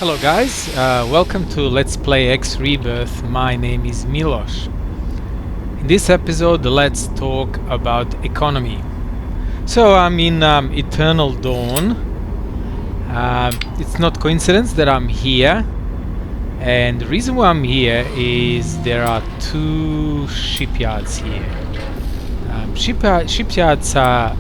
Hello guys, welcome to Let's Play X-Rebirth. My name is Mylo-s. In this episode, let's talk about economy. So I'm in Eternal Dawn. It's not coincidence that I'm here, and the reason why I'm here is there are two shipyards here. Shipyards are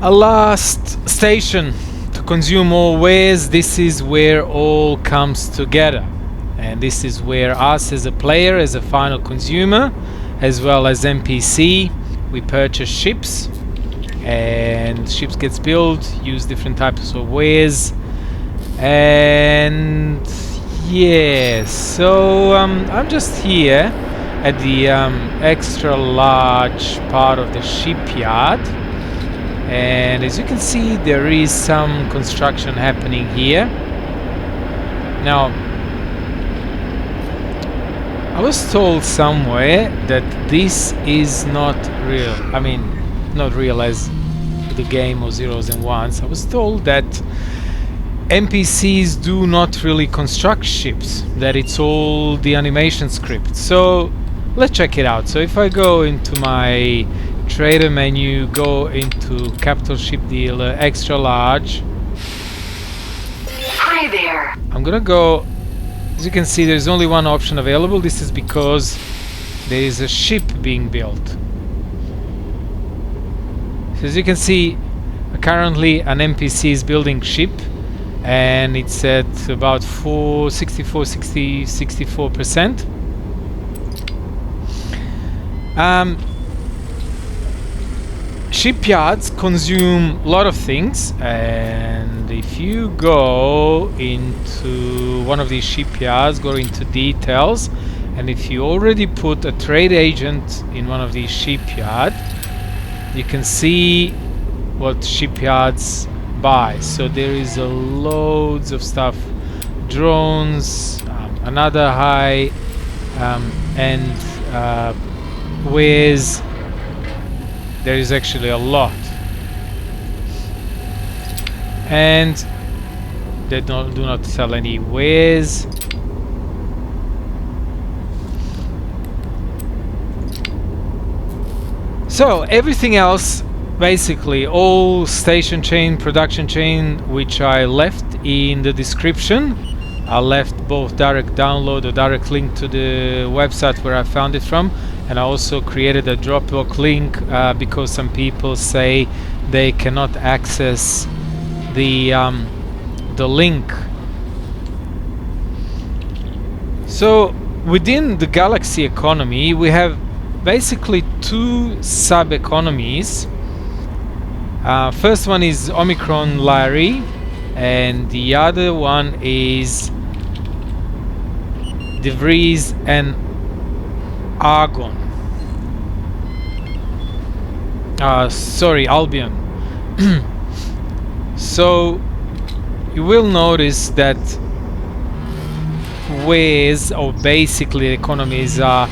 a last station to consume all wares. This is where all comes together, and this is where us as a player, as a final consumer, as well as NPC, we purchase ships, and ships gets built, use different types of wares, and yeah, so I'm just here at the extra large part of the shipyard. And as you can see, there is some construction happening here. Now, I was told somewhere that this is not real. I mean, not real as the game of zeros and ones. I was told that NPCs do not really construct ships, that it's all the animation script. So let's check it out. So if I go into my trader menu, go into capital ship dealer, extra large. Hi there. I'm gonna go, as you can see, there's only one option available. This is because there is a ship being built. So as you can see, currently an NPC is building ship, and it's at about 64%. Shipyards consume a lot of things, and if you go into one of these shipyards, go into details, and if you already put a trade agent in one of these shipyards, you can see what shipyards buy. So there is loads of stuff, drones, another high end wares. There is actually a lot, and they do not sell any wares. So everything else, basically all station chain, production chain, which I left in the description. I left both direct download or direct link to the website where I found it from, and I also created a Dropbox link because some people say they cannot access the link. So within the Galaxy economy, we have basically two sub-economies. First one is Omicron Lyri, and the other one is De Vries and Argon. Albion. So you will notice that wares, or basically economies, are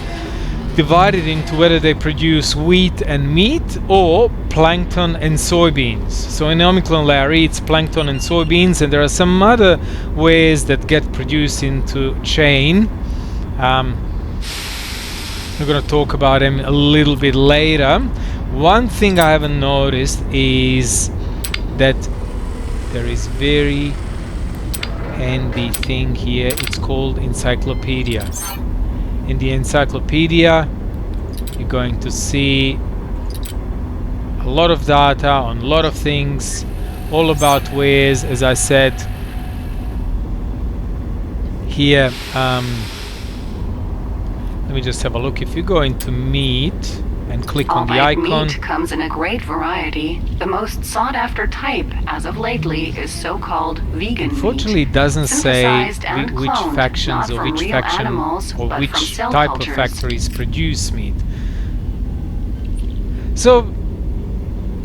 divided into whether they produce wheat and meat or plankton and soybeans. So in Omicron Lyri, it's plankton and soybeans, and there are some other wares that get produced into chain. We're going to talk about them a little bit later. One thing I haven't noticed is that there is very handy thing here. It's called encyclopedia. In the encyclopedia, you're going to see a lot of data on a lot of things, all about wares. As I said here, let me just have a look. If you go into meat and click on the icon, meat comes in a great variety. The most sought-after type as of lately is so-called vegan unfortunately meat. it doesn't say which cloned, factions or which faction animals, or which type cultures. of factories produce meat. So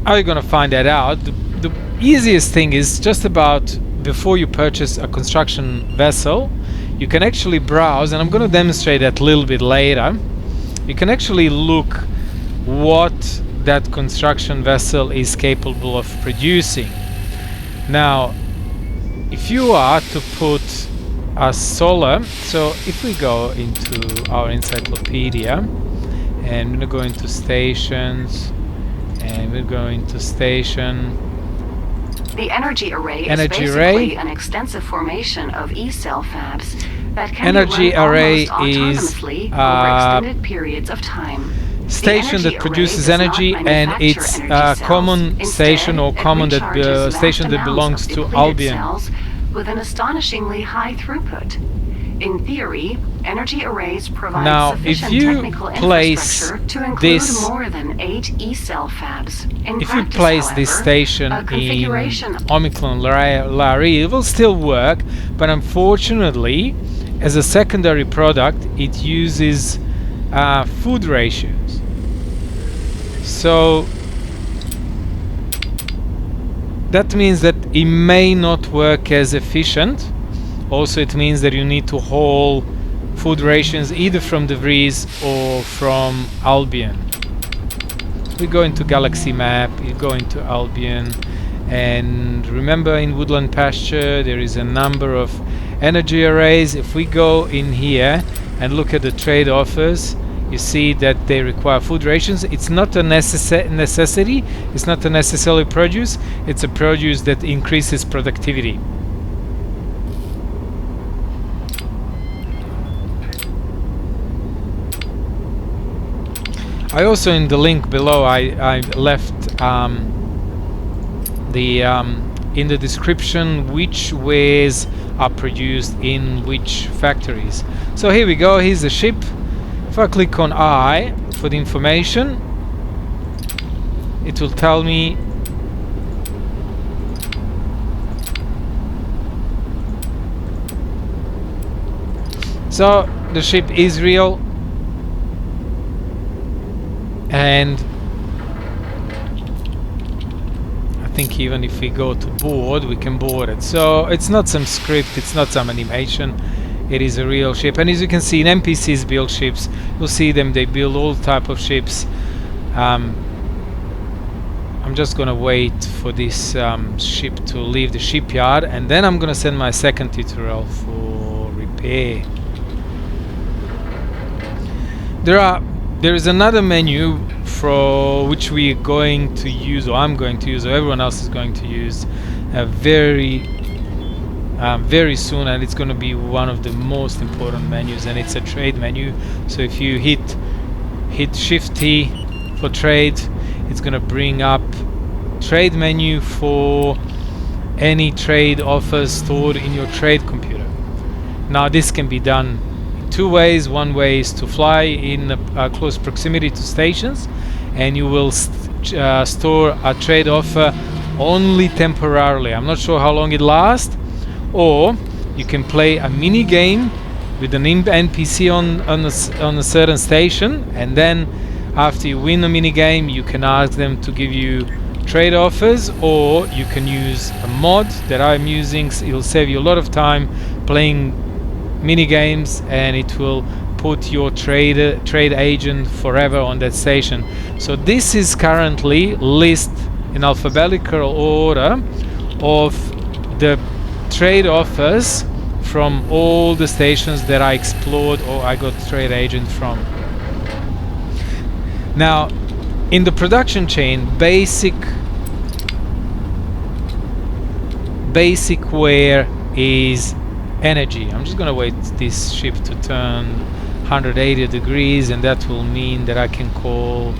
how are you going to find that out? The easiest thing is just about before you purchase a construction vessel, you can actually browse, and I'm going to demonstrate that a little bit later. You can actually look what that construction vessel is capable of producing. Now, if you are to put a solar, so if we go into our encyclopedia and we're going to stations, and we're going to station. The energy array is basically an extensive formation of E-cell fabs that can energy be run array almost autonomously over extended periods of time. Station that produces energy, and it's a common station or common that station that belongs to Albion. With an astonishingly high throughput. In theory, energy arrays provide sufficient technical infrastructure to include more than 8 E-cell fabs. If you place this station in Omicron Larry, it will still work, but unfortunately, as a secondary product, it uses food ratios. So that means that it may not work as efficient. Also, it means that you need to haul food rations either from De Vries or from Albion. We go into Galaxy Map, you go into Albion, and remember in Woodland Pasture there is a number of energy arrays. If we go in here and look at the trade offers, you see that they require food rations. It's not a necessity, it's not a necessary produce, it's a produce that increases productivity. I also, in the link below, I left in the description which wares are produced in which factories. So here we go, here's the ship. If I click on I for the information, it will tell me so the ship is real. And I think even if we go to board, we can board it. So it's not some script, it's not some animation, it is a real ship. And as you can see, NPCs build ships. You'll see them, they build all type of ships. I'm just gonna wait for this ship to leave the shipyard, and then I'm gonna send my second tutorial for repair. There is another menu for which we are going to use, or I'm going to use, or everyone else is going to use very soon, and it's going to be one of the most important menus, and it's a trade menu. So if you hit Shift T for trade, it's going to bring up trade menu for any trade offers stored in your trade computer. Now this can be done two ways. One way is to fly in close proximity to stations, and you will store a trade offer only temporarily. I'm not sure how long it lasts. Or you can play a mini game with an NPC on a certain station, and then after you win a mini game, you can ask them to give you trade offers, or you can use a mod that I'm using. It'll save you a lot of time playing mini games, and it will put your trade agent forever on that station. So this is currently list in alphabetical order of the trade offers from all the stations that I explored or I got trade agent from. Now in the production chain, basic ware is energy. I'm just gonna wait this ship to turn 180 degrees, and that will mean that I can call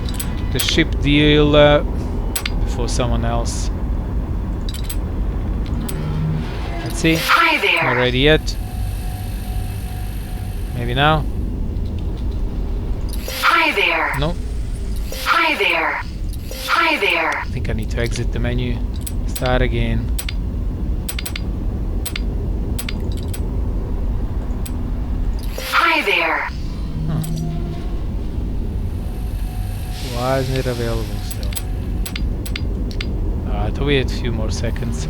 the ship dealer before someone else. Let's see. Hi there. Not ready yet. Maybe now. Hi there. No. Hi there. Hi there. I think I need to exit the menu. Start again. Hi there. Huh. Why isn't it available still? Alright, I'll wait a few more seconds.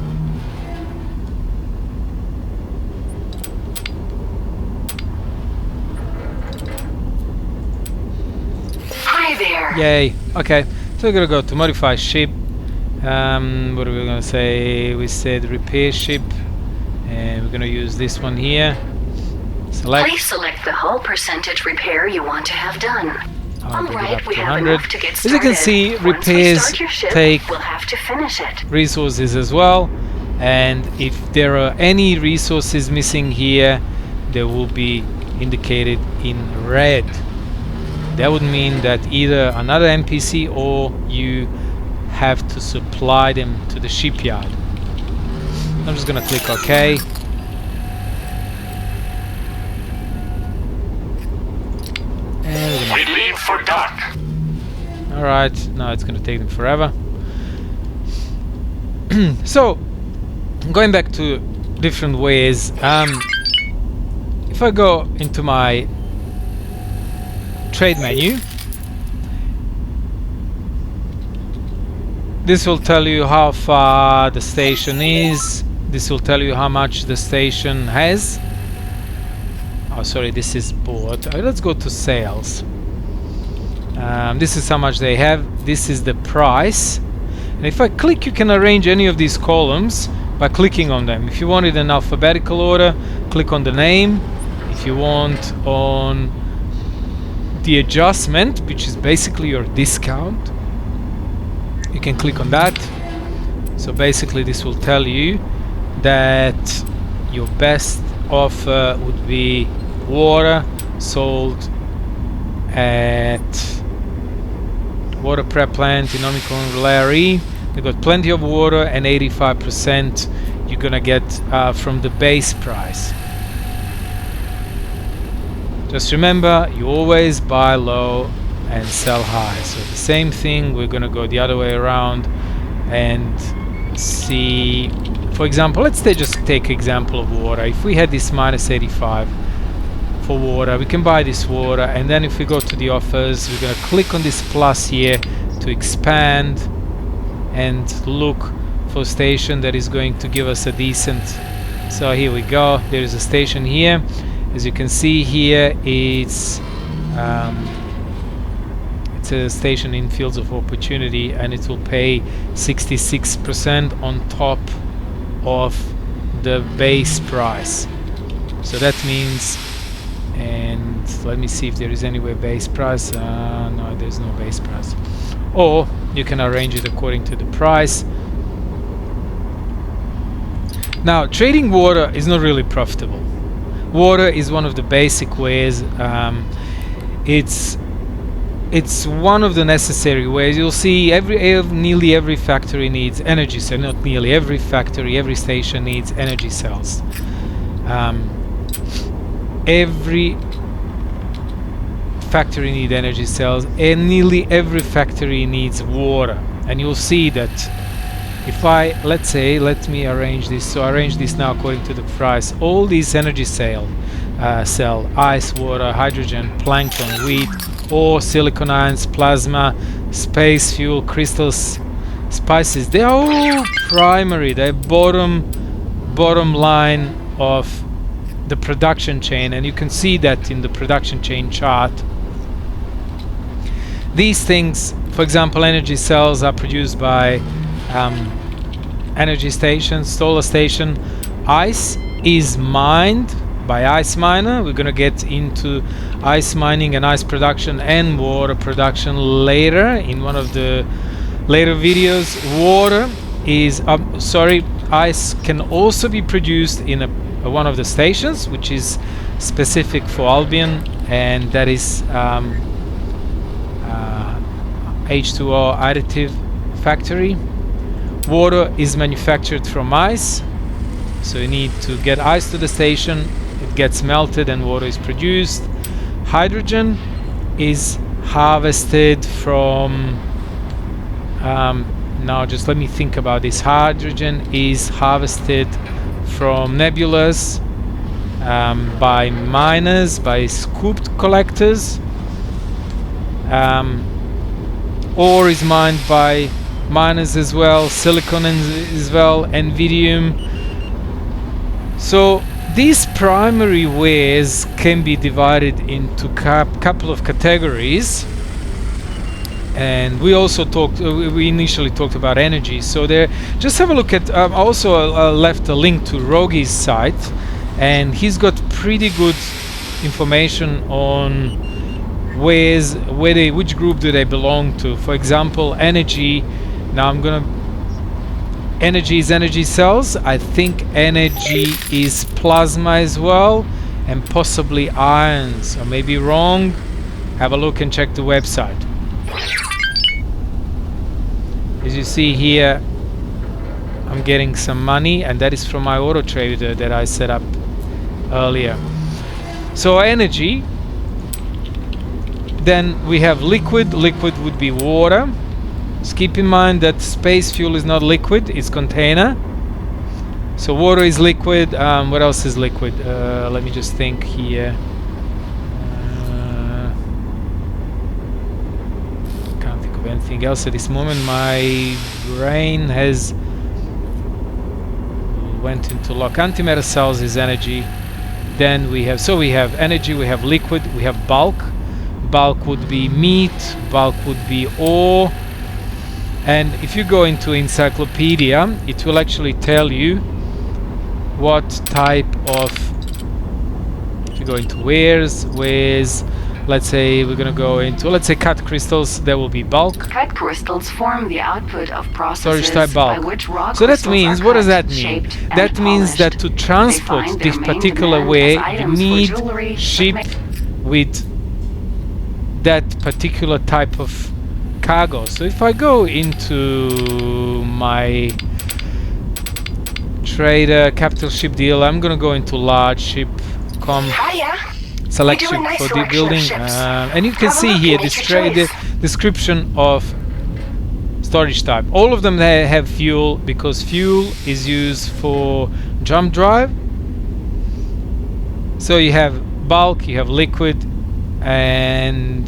Hi there. Yay. Okay. So we're gonna go to modify ship. What are we gonna say? We said repair ship, and we're gonna use this one here. Select. Please select the hull percentage repair you want to have done. Alright, we have enough to get started. As you can see, repairs take we'll have to finish it. resources as well, and if there are any resources missing here, they will be indicated in red. That would mean that either another NPC or you have to supply them to the shipyard. I'm just gonna click OK. We leave for dock. Alright, now it's gonna take them forever. So, going back to different ways, if I go into my trade menu, this will tell you how far the station is. This will tell you how much the station has. Oh, sorry, this is bought. Let's go to sales. This is how much they have. This is the price. And if I click, you can arrange any of these columns by clicking on them. If you want it in alphabetical order, click on the name. If you want on the adjustment, which is basically your discount, you can click on that. So basically this will tell you that your best offer would be water sold at water prep plant in Omicron Layer E. They got plenty of water, and 85% you're gonna get from the base price. Just remember, you always buy low and sell high. So the same thing, we're gonna go the other way around and see, for example, let's just take example of water. If we had this -85 for water, we can buy this water, and then if we go to the offers, we're gonna click on this plus here to expand and look for a station that is going to give us a decent. So here we go, there is a station here. As you can see here, it's a station in Fields of Opportunity, and it will pay 66% on top of the base price. So that means, and let me see if there is anywhere base price. No, there's no base price. Or you can arrange it according to the price. Now, trading water is not really profitable. Water is one of the basic ways. It's one of the necessary ways. You'll see nearly every factory needs energy cells. Not nearly every factory, every station needs energy cells. Every factory needs energy cells, and nearly every factory needs water. And you'll see that if I, let's say, let me arrange this. So arrange this now according to the price. All these energy cell ice, water, hydrogen, plankton, wheat, ore, silicon ions, plasma, space, fuel, crystals, spices. They are all primary. They're bottom line of the production chain, and you can see that in the production chain chart. These things, for example, energy cells are produced by energy stations, solar station. Ice is mined by ice miner. We're gonna get into ice mining and ice production and water production later in one of the later videos. Water is ice can also be produced in one of the stations, which is specific for Albion, and that is H2O additive factory. Water is manufactured from ice, so you need to get ice to the station, it gets melted and water is produced. Hydrogen is harvested from now just let me think about this. Hydrogen is harvested from nebulas by miners, by scooped collectors. Ore is mined by miners as well, silicon as well, and vanadium. So these primary wares can be divided into couple of categories. And we also talked, we initially talked about energy. So there, just have a look at, also left a link to Roguey's site, and he's got pretty good information on which group do they belong to. For example, energy. Now energy is energy cells. I think energy is plasma as well, and possibly ions. I may be wrong. Have a look and check the website. As you see here, I'm getting some money, and that is from my auto trader that I set up earlier. So energy, then we have liquid. Liquid would be water. Just keep in mind that space fuel is not liquid, it's container. So water is liquid. What else is liquid? Let me just think here. Can't think of anything else at this moment. My brain has went into lock. Antimatter cells is energy. Then we have energy, we have liquid, we have bulk. Bulk would be meat, bulk would be ore. And if you go into encyclopedia, it will actually tell you what type of, if you go into wares, let's say we're going to go into, let's say cut crystals, there will be bulk. Cut crystals form the output of processes storage type bulk. by which raw So that crystals means, are what does cut, that mean? shaped, That and means that polished. to transport They find this their main particular demand way, as you items for need jewelry, ship with that particular type of cargo. So if I go into my trader capital ship deal, I'm gonna go into large ship select ship for the building, and you can see here this description of storage type. All of them they have fuel, because fuel is used for jump drive. So you have bulk, you have liquid, and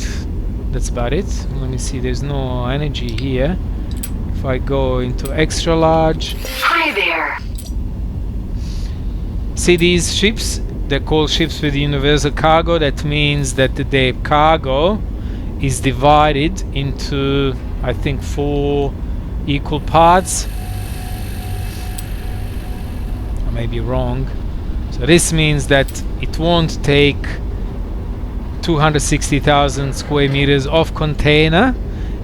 that's about it. Let me see, there's no energy here. If I go into extra large, Hi there. see these ships, they're called ships with universal cargo. That means that the cargo is divided into, I think, 4 equal parts. I may be wrong. So this means that it won't take 260,000 square meters of container.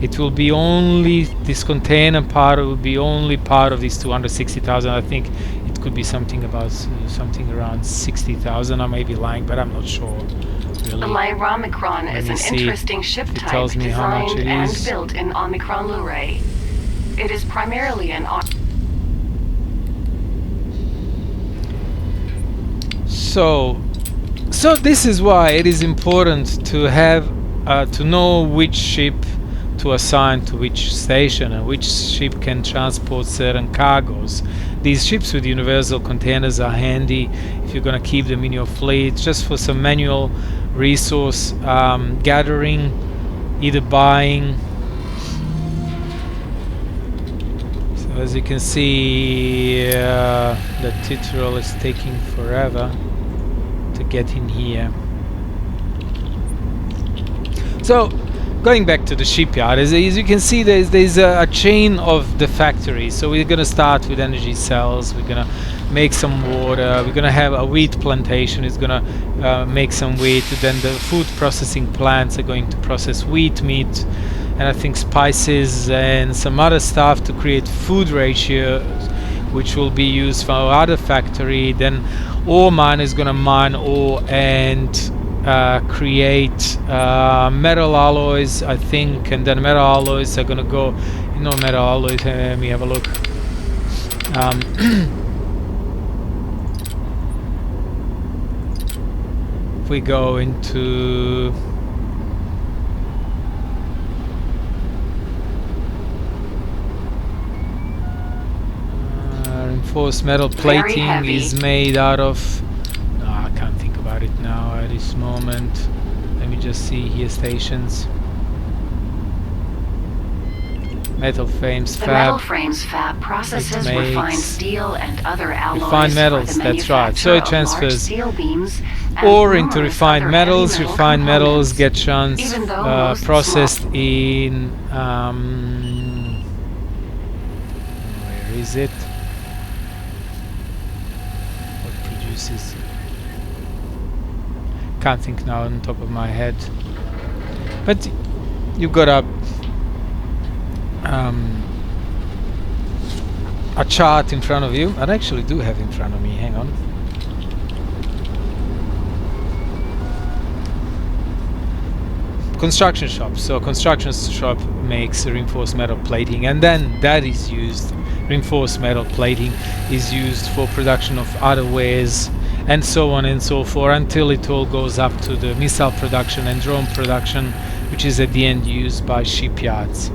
It will be only this container part will be only part of this 260,000. I think it could be something about something around 60,000. I may be lying, but I'm not sure. Really. The Mylo-s is an interesting ship type tells me how much designed it and is. built in Omicron Luray. It is primarily an So this is why it is important to have to know which ship to assign to which station and which ship can transport certain cargoes. These ships with universal containers are handy if you're going to keep them in your fleet, just for some manual resource gathering, either buying. So as you can see, the tutorial is taking forever to get in here. So going back to the shipyard, as you can see, there's a chain of the factory. So we're going to start with energy cells, we're going to make some water, we're going to have a wheat plantation, it's going to make some wheat, then the food processing plants are going to process wheat, meat, and I think spices and some other stuff to create food ratios, which will be used for our other factory. Then ore mine is going to mine ore and create metal alloys, I think, and then metal alloys are going to go, metal alloys, let me have a look. If we go into reinforced metal plating is made out of, I can't think about it now at this moment. Let me just see here, stations. Metal frames The fab. metal frames fab processes It makes refined steel and other alloys refined metals, for the that's right. So it manufacture of large transfers steel beams and ore into numerous refined other metals. heavy metal Refined metals components. get Even though most processed small- in where is it? What produces? Can't think now on top of my head. But you've got a chart in front of you. I actually do have in front of me. Hang on. Construction shop. So construction shop makes reinforced metal plating, and then that is used. Reinforced metal plating is used for production of other wares, and so on and so forth, until it all goes up to the missile production and drone production, which is at the end used by shipyards.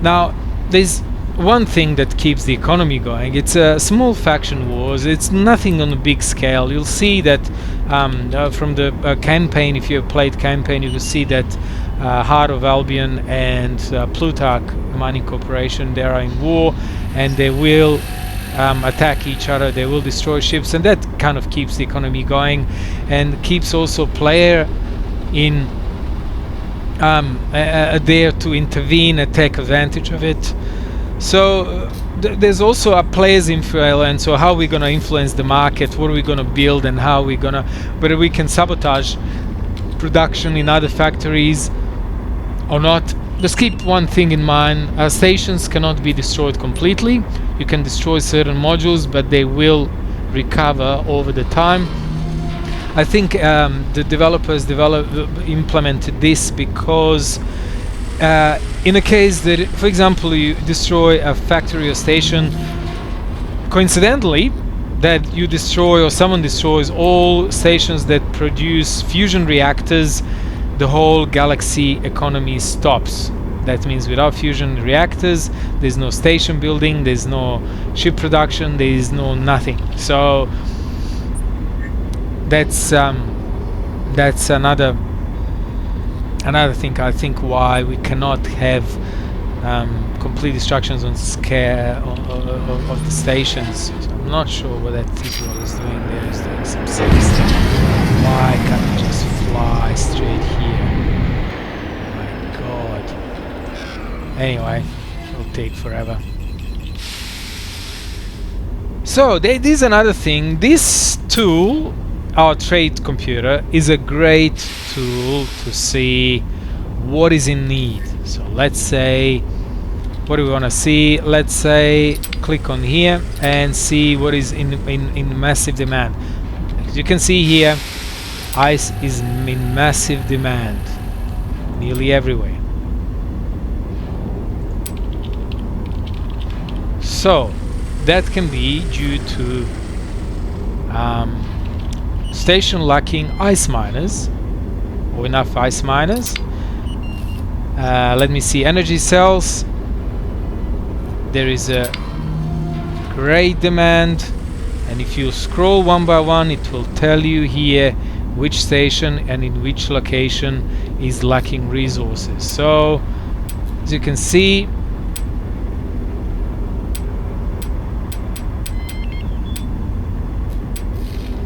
Now, there's one thing that keeps the economy going. It's a small faction wars. It's nothing on a big scale. You'll see that from the campaign, if you have played campaign, you will see that Heart of Albion and Plutarch Mining Corporation, they are in war, and they will attack each other. They will destroy ships, and that kind of keeps the economy going, and keeps also player in there to intervene and take advantage of it. So there's also a player's influence, so how we're going to influence the market, what are we going to build, and how we're going to, whether we can sabotage production in other factories or not. Just keep one thing in mind: stations cannot be destroyed completely. You can destroy certain modules, but they will recover over the time. I think the developers implemented this because in a case that, for example, you destroy a factory or station, coincidentally, that you destroy or someone destroys all stations that produce fusion reactors, the whole galaxy economy stops. That means without fusion reactors, there's no station building, there's no ship production, there is no nothing. So that's another thing, I think, why we cannot have complete destructions on scale of the stations. So I'm not sure what that T-Bro is doing there. He's doing some silly stuff. Why can't we just fly straight here? Oh my god. Anyway, it'll take forever. So this is another thing. This tool, our trade computer, is a great tool to see what is in need. So let's say, what do we want to see? Let's say click on here and see what is in massive demand. As you can see here, ice is in massive demand nearly everywhere. So that can be due to station lacking ice miners, or enough ice miners. Let me see, energy cells. There is a great demand, and if you scroll one by one, it will tell you here which station and in which location is lacking resources. So as you can see,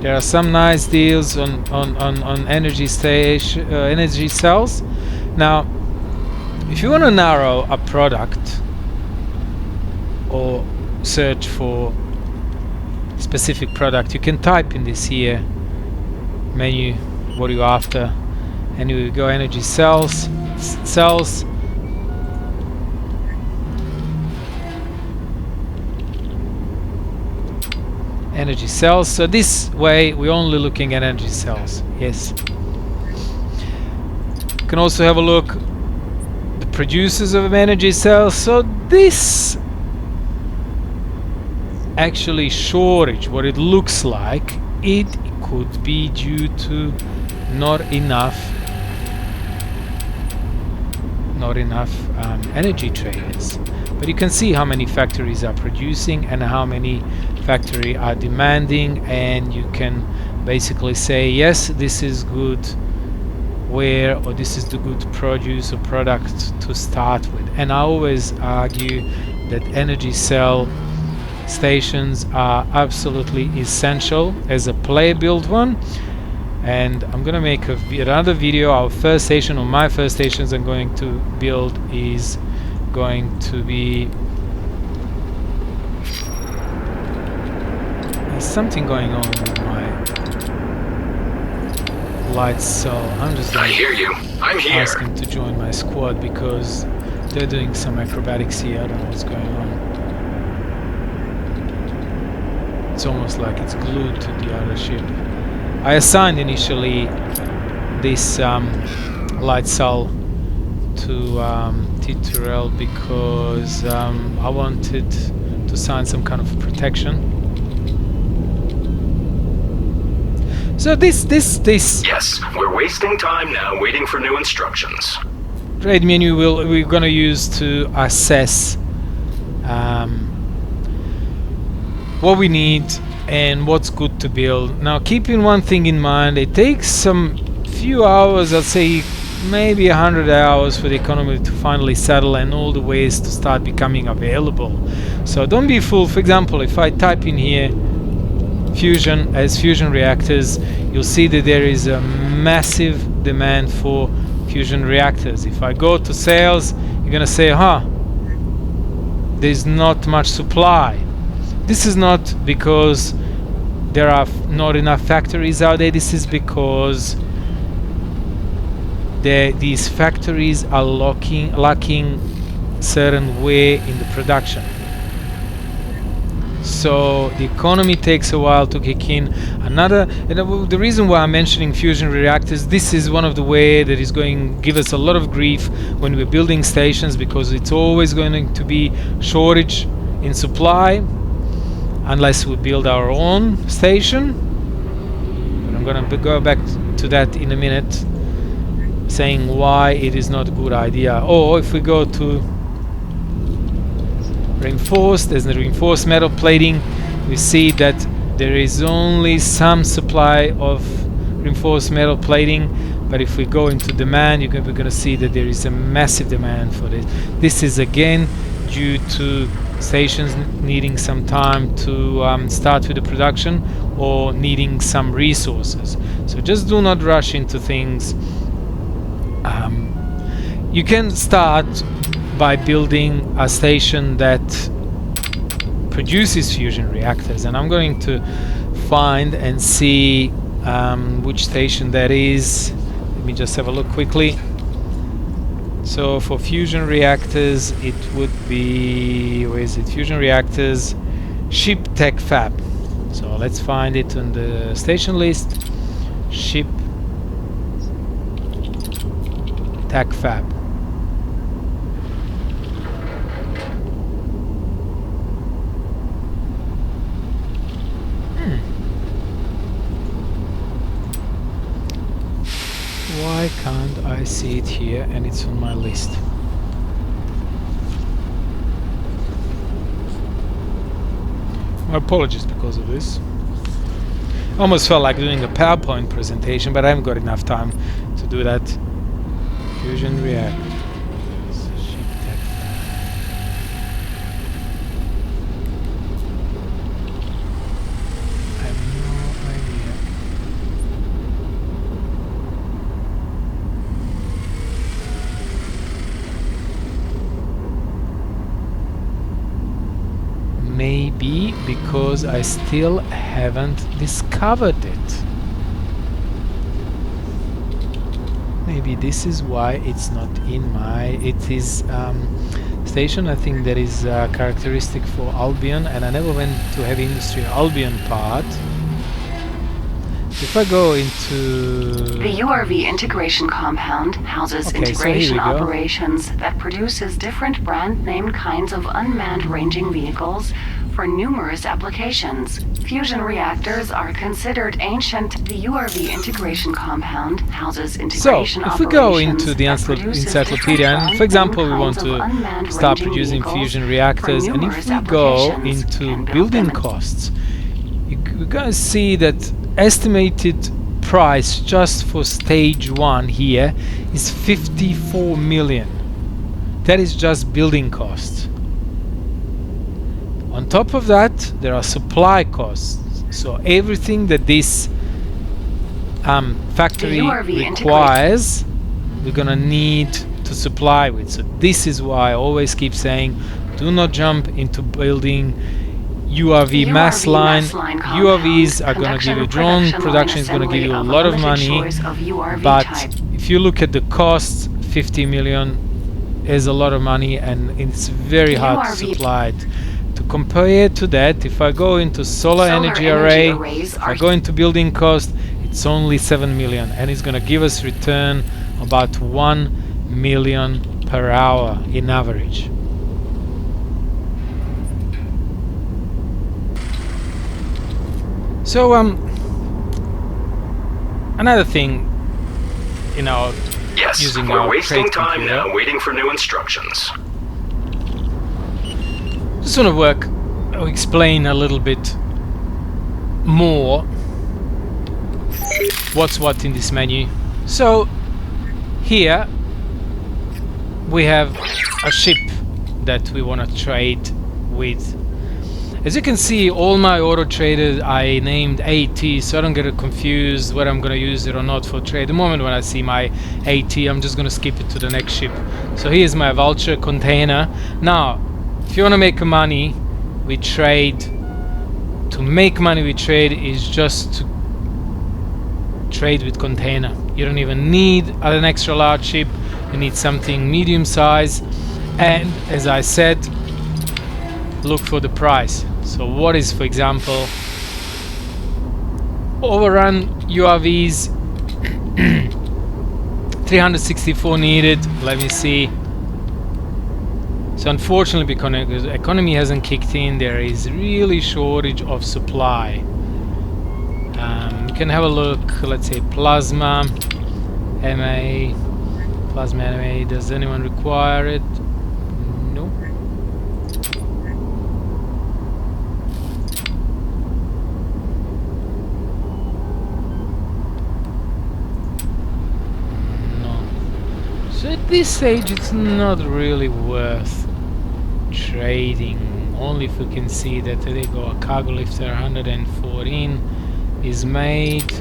there are some nice deals on energy cells. Now, if you want to narrow a product or search for specific product, you can type in this here menu what you're after, and you go energy cells. Energy cells. So this way we're only looking at energy cells. Yes. You can also have a look the producers of energy cells. So this actually shortage, what it looks like, it could be due to not enough energy traders. But you can see how many factories are producing and how many factories are demanding, and you can basically say, yes, this is good ware, or this is the good produce or product to start with. And I always argue that energy cell stations are absolutely essential as a player build one. And I'm gonna make another video. Our first station, or my first stations I'm going to build, is going to be... There's something going on with my lights, so I'm just going to ask him to join my squad because they're doing some acrobatics here. I don't know what's going on. It's almost like it's glued to the other ship. I assigned initially this light cell to T2L because I wanted to assign some kind of protection. So this Yes, we're wasting time now waiting for new instructions. trade menu we're gonna use to assess what we need and what's good to build. Now, keeping one thing in mind, it takes some few hours, I'd say maybe 100 hours for the economy to finally settle and all the ways to start becoming available. So don't be fooled. For example, if I type in here fusion as fusion reactors, you'll see that there is a massive demand for fusion reactors. If I go to sales, you're gonna say, there's not much supply. This is not because there are not enough factories out there. This is because these factories are lacking certain ware in the production. So the economy takes a while to kick in. The reason why I'm mentioning fusion reactors, this is one of the way that is going to give us a lot of grief when we're building stations, because it's always going to be shortage in supply unless we build our own station. But I'm going to go back to that in a minute, saying why it is not a good idea. Or if we go to reinforced, there's the reinforced metal plating, we see that there is only some supply of reinforced metal plating, but if we go into demand, we're going to see that there is a massive demand for this. This is again due to stations needing some time to start with the production or needing some resources. So just do not rush into things. You can start by building a station that produces fusion reactors, and I'm going to find and see which station that is. Let me just have a look quickly. So for fusion reactors, it would be, where is it? Fusion reactors, Ship Tech Fab. So let's find it on the station list. Ship Tech Fab. Why can't I see it here and it's on my list? My apologies because of this. Almost felt like doing a PowerPoint presentation, but I haven't got enough time to do that. Fusion reactor. Maybe because I still haven't discovered it. Maybe this is why it's not in my... It is station, I think that is characteristic for Albion, and I never went to heavy industry Albion part. If I go into... The URV integration compound houses integration operations that produces different brand-named kinds of unmanned ranging vehicles for numerous applications. Fusion reactors are considered ancient. The URV integration compound houses integration operations. So, if we go into the encyclopedia, and for example, we want to start producing fusion reactors, and if we go into building costs, you're going to see that estimated price just for stage 1 here is 54 million. That is just building costs. On top of that, there are supply costs. So everything that this factory requires, we're gonna need to supply with. So this is why I always keep saying, do not jump into building URV mass line. URVs are gonna give you drone production, is gonna give you a lot of money, but if you look at the costs, 50 million is a lot of money, and it's very hard to supply it. To compare to that, if I go into solar energy array, if I go into building cost, it's only 7 million, and it's gonna give us return about 1 million per hour in average. So another thing, you know, yes, using we're our wasting trade time computer, now waiting for new instructions. just want to explain a little bit more what's what in this menu. So here we have a ship that we want to trade with. As you can see, all my auto traded I named AT, so I don't get confused whether I'm going to use it or not for trade. The moment when I see my AT, I'm just going to skip it to the next ship. So here's my vulture container. Now, if you want to make money, we trade. To make money, we trade is just to trade with container. You don't even need an extra large ship. You need something medium size, and as I said, look for the price. So what is, for example, overrun URVs, 364 needed. Let me see. So unfortunately, because the economy hasn't kicked in, there is really shortage of supply. You can have a look. Let's say plasma MA. Plasma MA. Does anyone require it? No. So at this stage it's not really worth trading, only if we can see that there you go, a cargo lifter 114 is made.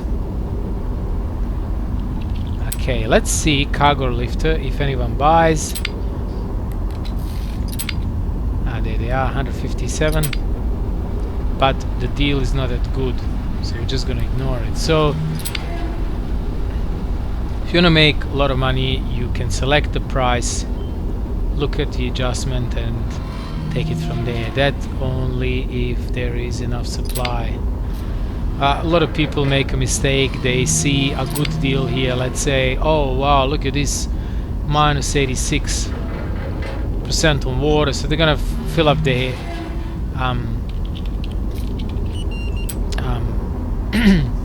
Okay, let's see cargo lifter if anyone buys. There they are, 157, but the deal is not that good, so we're just gonna ignore it. So if you want to make a lot of money, you can select the price, look at the adjustment and take it from there. That only if there is enough supply. A lot of people make a mistake. They see a good deal here, let's say, oh wow, look at this, minus 86% on water, so they're gonna fill up their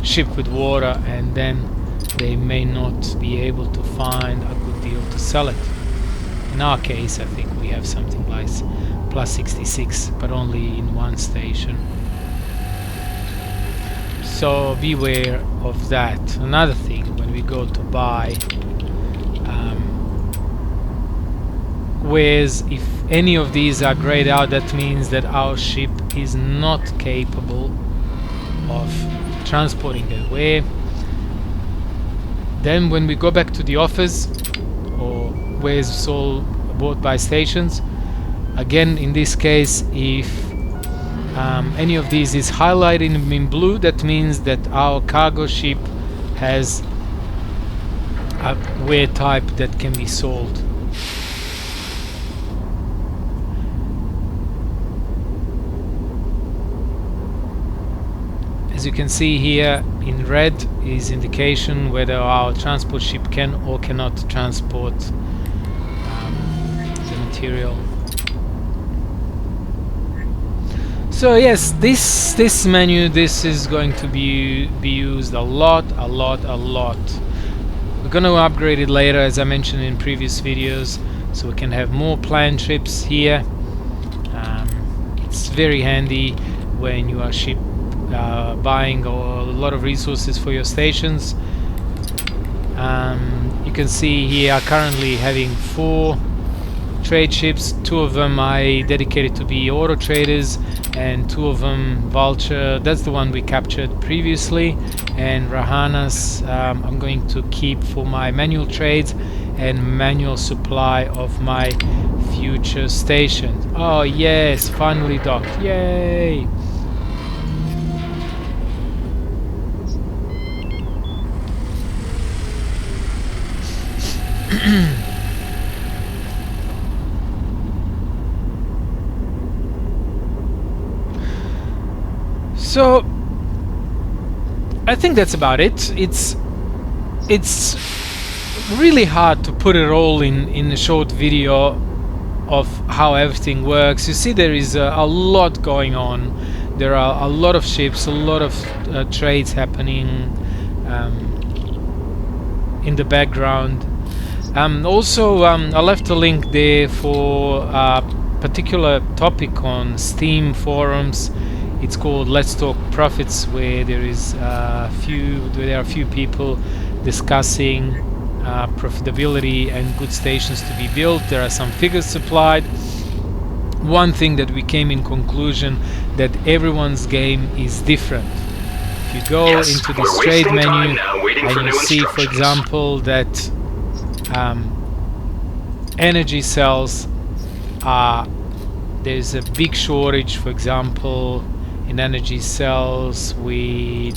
ship with water, and then they may not be able to find a good deal to sell it. In our case, I think we have something like plus 66, but only in one station. So beware of that. Another thing, when we go to buy, whereas if any of these are grayed out, that means that our ship is not capable of transporting that ware. Then when we go back to the office, or where it's sold bought by stations, again in this case, if any of these is highlighted in blue, that means that our cargo ship has a ware type that can be sold. As you can see here in red is indication whether our transport ship can or cannot transport the material. So yes, this menu, this is going to be used a lot. We're going to upgrade it later, as I mentioned in previous videos, so we can have more planned trips here. It's very handy when you are buying a lot of resources for your stations. You can see here currently having 4 trade ships. 2 of them I dedicated to be auto traders, and 2 of them Vulture. That's the one we captured previously, and Rahanas I'm going to keep for my manual trades and manual supply of my future stations. Oh yes, finally docked, yay! So I think that's about it. It's really hard to put it all in a short video of how everything works. You see, there is a lot going on. There are a lot of ships, a lot of trades happening in the background. Also, I left a link there for a particular topic on Steam forums. It's called Let's Talk Profits, where there are a few people discussing profitability and good stations to be built. There are some figures supplied. One thing that we came in conclusion that everyone's game is different. If you go into this trade menu and you see, for example, that energy cells there's a big shortage, for example, in energy cells with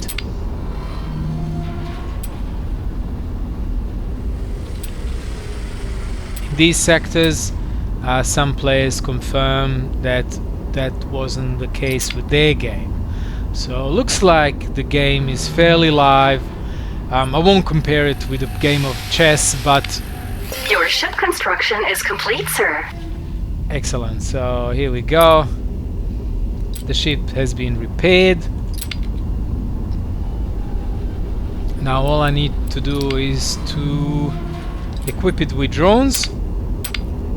these sectors. Some players confirm that that wasn't the case with their game. So looks like the game is fairly live. I won't compare it with a game of chess, but your ship construction is complete, sir. Excellent. So here we go. The ship has been repaired. Now all I need to do is to equip it with drones,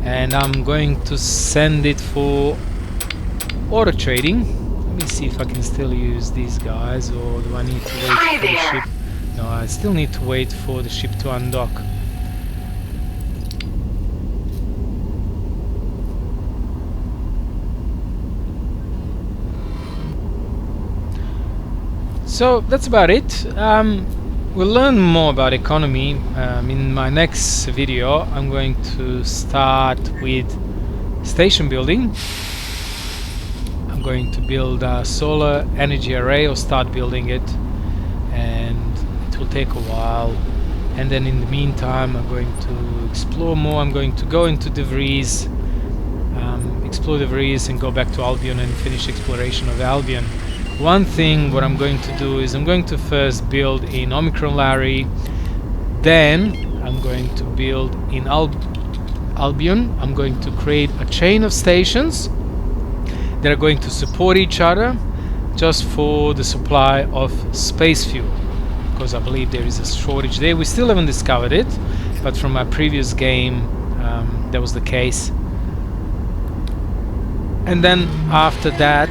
and I'm going to send it for auto trading. Let me see if I can still use these guys, or do I need to wait for the ship? No, I still need to wait for the ship to undock. So that's about it. We'll learn more about economy in my next video. I'm going to start with station building. I'm going to build a solar energy array, or start building it, and it will take a while. And then in the meantime I'm going to explore more. I'm going to go into De Vries, explore De Vries, and go back to Albion and finish exploration of Albion. One thing what I'm going to do is I'm going to first build in Omicron Larry, then I'm going to build in Albion. I'm going to create a chain of stations that are going to support each other just for the supply of space fuel, because I believe there is a shortage there. We still haven't discovered it, but from my previous game that was the case. And then after that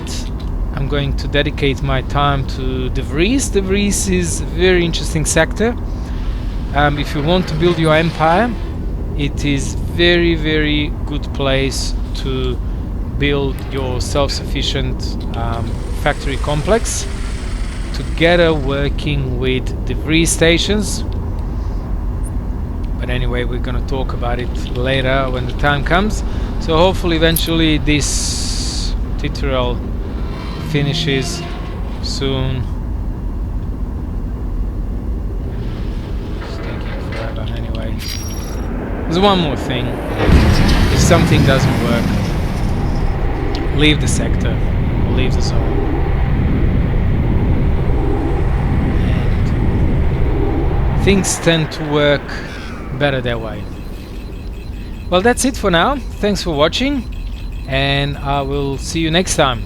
I'm going to dedicate my time to De Vries. De Vries is a very interesting sector. If you want to build your empire, it is very, very good place to build your self-sufficient factory complex, together working with De Vries stations. But anyway, we're going to talk about it later when the time comes. So hopefully eventually this tutorial finishes soon. It's taking forever anyway. There's one more thing. If something doesn't work, leave the sector or leave the zone. And things tend to work better that way. Well, that's it for now. Thanks for watching, and I will see you next time.